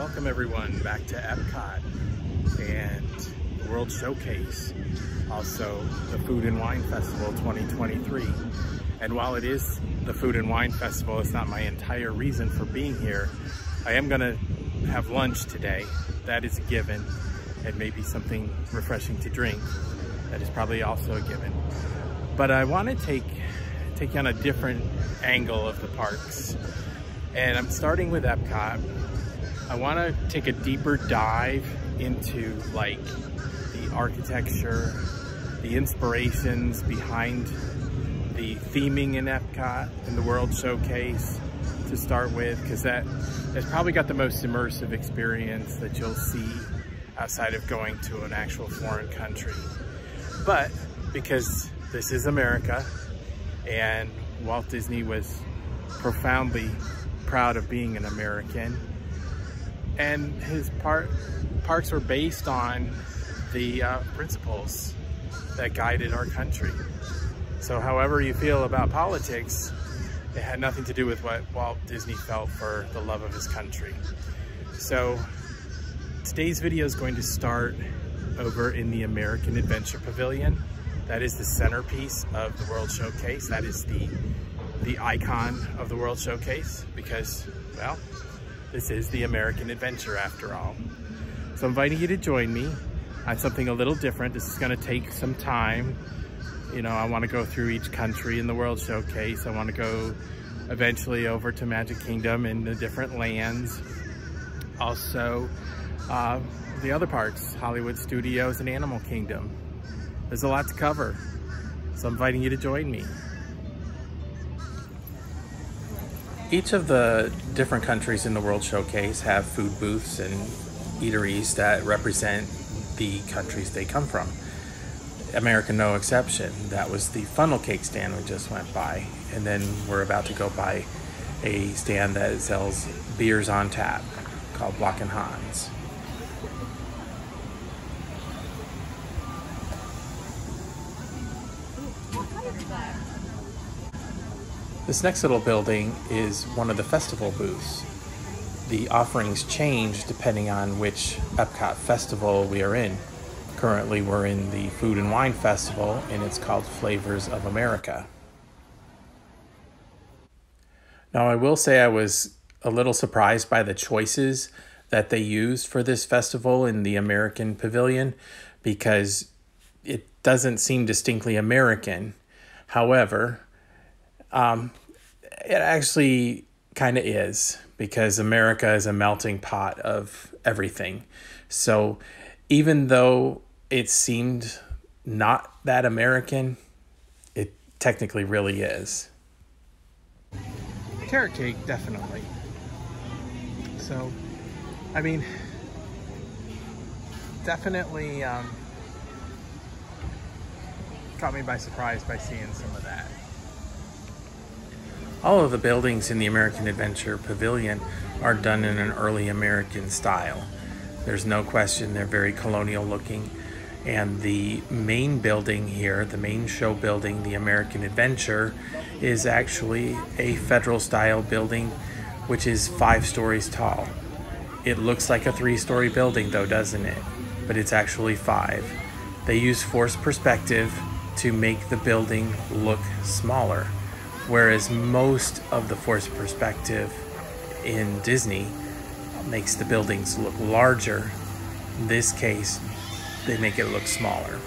Welcome everyone back to Epcot and the World Showcase, also the Food and Wine Festival 2023. And while it is the Food and Wine Festival, it's not my entire reason for being here. I am gonna have lunch today. That is a given, and maybe something refreshing to drink. That is probably also a given. But I want to take you on a different angle of the parks. And I'm starting with Epcot. I want to take a deeper dive into like the architecture, the inspirations behind the theming in Epcot and the World Showcase to start with, because that's probably got the most immersive experience that you'll see outside of going to an actual foreign country. But because this is America, and Walt Disney was profoundly proud of being an American, and his parks were based on the principles that guided our country. So however you feel about politics, it had nothing to do with what Walt Disney felt for the love of his country. So today's video is going to start over in the American Adventure Pavilion. That is the centerpiece of the World Showcase. That is the icon of the World Showcase, because, well, this is the American Adventure after all. So I'm inviting you to join me on something a little different. This is gonna take some time. You know, I wanna go through each country in the World Showcase. I wanna go eventually over to Magic Kingdom and the different lands. Also, the other parks, Hollywood Studios and Animal Kingdom. There's a lot to cover, so I'm inviting you to join me. Each of the different countries in the World Showcase have food booths and eateries that represent the countries they come from. America, no exception. That was the funnel cake stand we just went by, and then we're about to go by a stand that sells beers on tap called Block and Hans. This next little building is one of the festival booths. The offerings change depending on which Epcot festival we are in. Currently we're in the Food and Wine Festival, and it's called Flavors of America. Now I will say I was a little surprised by the choices that they used for this festival in the American Pavilion, because it doesn't seem distinctly American. However, it actually kind of is, because America is a melting pot of everything. So even though it seemed not that American, it technically really is. Carrot cake, definitely. So, I mean, definitely caught me by surprise by seeing some of that. All of the buildings in the American Adventure Pavilion are done in an early American style. There's no question they're very colonial looking. And the main building here, the main show building, the American Adventure, is actually a federal style building, which is 5 stories tall. It looks like a 3-story building though, doesn't it? But it's actually 5. They use forced perspective to make the building look smaller, whereas most of the forced perspective in Disney makes the buildings look larger. In this case, they make it look smaller.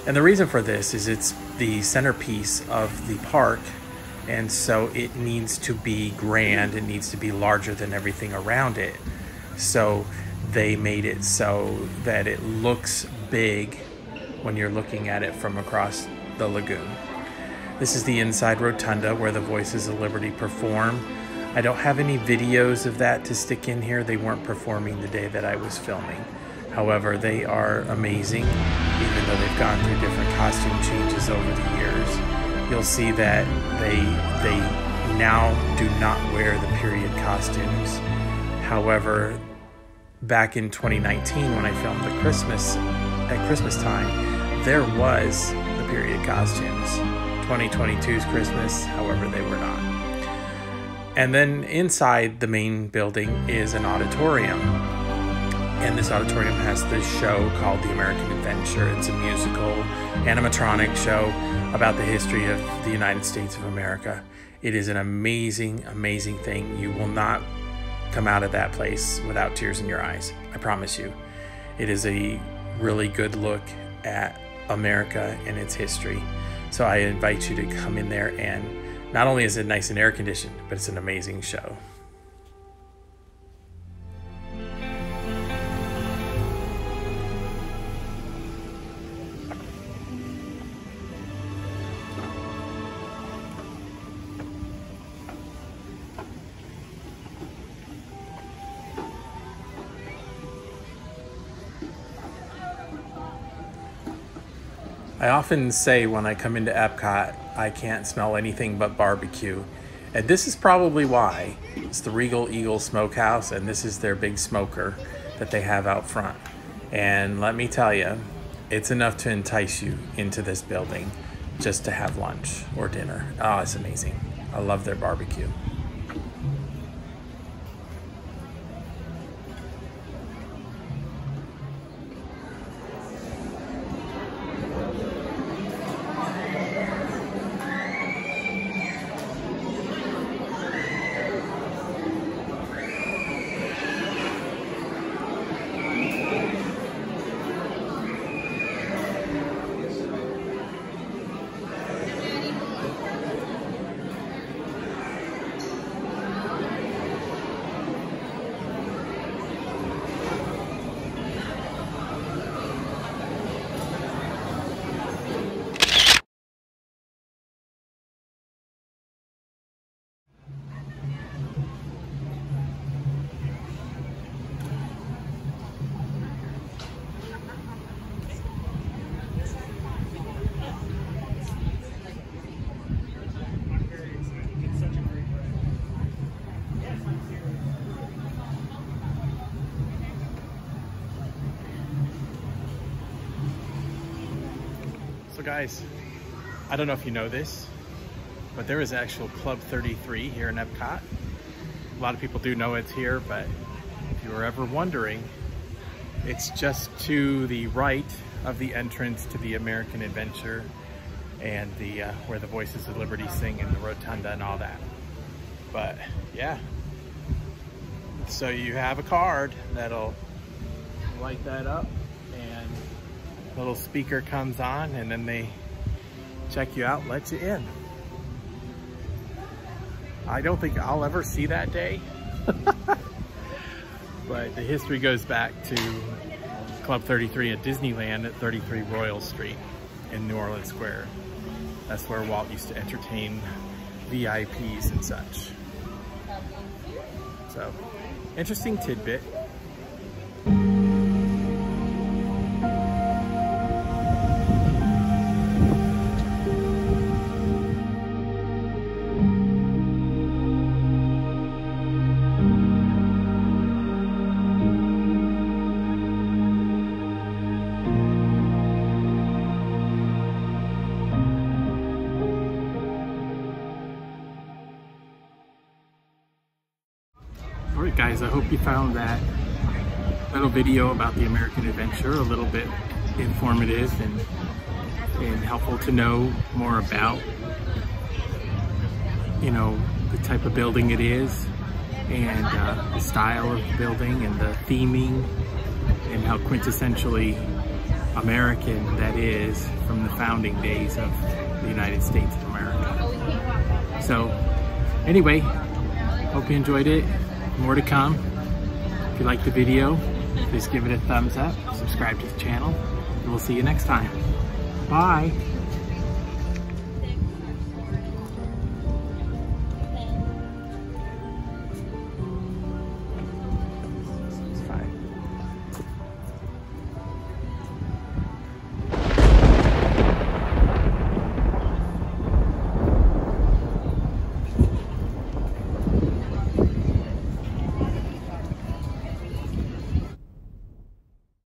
And the reason for this is it's the centerpiece of the park, and so it needs to be grand, it needs to be larger than everything around it. So they made it so that it looks big when you're looking at it from across the lagoon. This is the inside rotunda where the Voices of Liberty perform. I don't have any videos of that to stick in here. They weren't performing the day that I was filming. However, they are amazing, even though they've gone through different costume changes over the years. You'll see that they now do not wear the period costumes. However, back in 2019 when I filmed at Christmas time, there was the period costumes. 2022's Christmas, however, they were not. And then inside the main building is an auditorium. And this auditorium has this show called The American Adventure. It's a musical animatronic show about the history of the United States of America. It is an amazing, amazing thing. You will not come out of that place without tears in your eyes. I promise you. It is a really good look at America and its history. So I invite you to come in there, and not only is it nice and air conditioned, but it's an amazing show. I often say when I come into Epcot, I can't smell anything but barbecue. And this is probably why. It's the Regal Eagle Smokehouse, and this is their big smoker that they have out front. And let me tell you, it's enough to entice you into this building just to have lunch or dinner. Oh, it's amazing. I love their barbecue. So guys, I don't know if you know this, but there is actual Club 33 here in Epcot. A lot of people do know it's here, but if you were ever wondering, it's just to the right of the entrance to the American Adventure and the where the Voices of Liberty sing and the rotunda and all that. But yeah, so you have a card that'll light that up, and a little speaker comes on, and then they check you out, let you in. I don't think I'll ever see that day. But the history goes back to Club 33 at Disneyland at 33 Royal Street in New Orleans Square. That's where Walt used to entertain VIPs and such. So, interesting tidbit. Alright guys, I hope you found that little video about the American Adventure a little bit informative and helpful to know more about, you know, the type of building it is, and the style of the building and the theming, and how quintessentially American that is from the founding days of the United States of America. So anyway, hope you enjoyed it. More to come. If you liked the video, please give it a thumbs up, subscribe to the channel, and we'll see you next time. Bye.